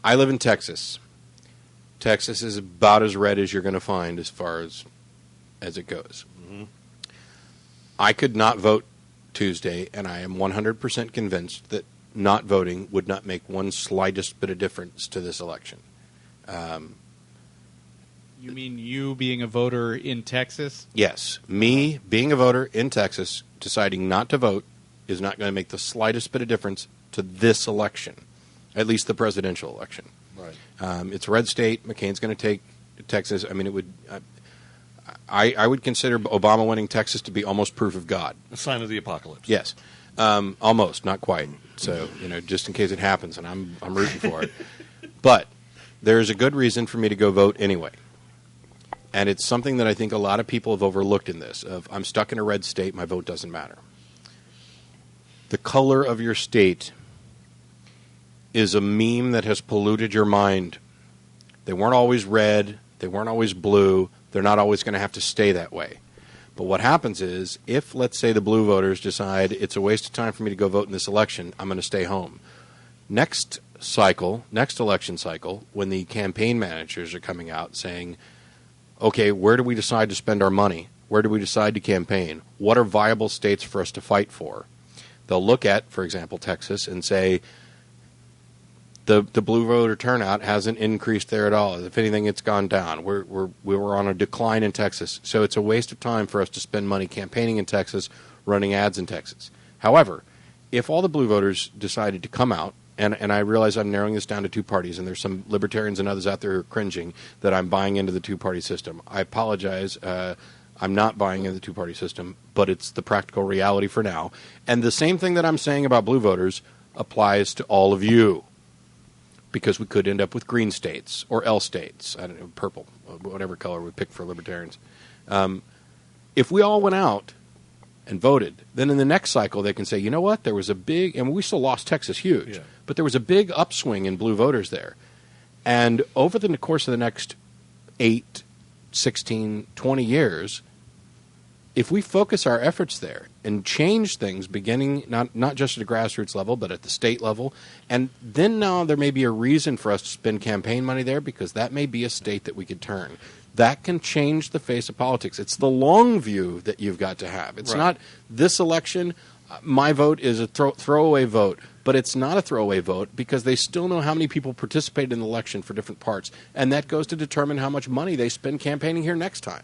I live in Texas. Texas is about as red as you're going to find as far as it goes. Mm-hmm. I could not vote Tuesday, and I am 100% convinced that not voting would not make one slightest bit of difference to this election. You mean you being a voter in Texas? Yes. Me being a voter in Texas, deciding not to vote, is not going to make the slightest bit of difference to this election, at least the presidential election. Right. It's a red state. McCain's going to take Texas. I mean, it would. I would consider Obama winning Texas to be almost proof of God. A sign of the apocalypse. Yes, almost, not quite. So just in case it happens, and I'm rooting for it. But there is a good reason for me to go vote anyway, and it's something that I think a lot of people have overlooked in this. Of I'm stuck in a red state, my vote doesn't matter. The color of your state is a meme that has polluted your mind. They weren't always red. They weren't always blue. They're not always going to have to stay that way. But what happens is, if, let's say, the blue voters decide it's a waste of time for me to go vote in this election, I'm going to stay home. Next election cycle, when the campaign managers are coming out saying, okay, where do we decide to spend our money? Where do we decide to campaign? What are viable states for us to fight for? They'll look at, for example, Texas and say, the blue voter turnout hasn't increased there at all. If anything, it's gone down. We were on a decline in Texas, so it's a waste of time for us to spend money campaigning in Texas, running ads in Texas. However, if all the blue voters decided to come out, and I realize I'm narrowing this down to two parties, and there's some libertarians and others out there who are cringing that I'm buying into the two-party system. I apologize. I'm not buying into the two-party system, but it's the practical reality for now. And the same thing that I'm saying about blue voters applies to all of you, because we could end up with green states or L states, I don't know, purple, whatever color we pick for libertarians. If we all went out and voted, then in the next cycle they can say, you know what, there was a big, and we still lost Texas huge, but there was a big upswing in blue voters there. And over the course of the next 8, 16, 20 years, if we focus our efforts there and change things beginning not just at a grassroots level, but at the state level, and then now there may be a reason for us to spend campaign money there because that may be a state that we could turn. That can change the face of politics. It's the long view that you've got to have. It's not this election, my vote is a throwaway vote, but it's not a throwaway vote because they still know how many people participated in the election for different parts, and that goes to determine how much money they spend campaigning here next time.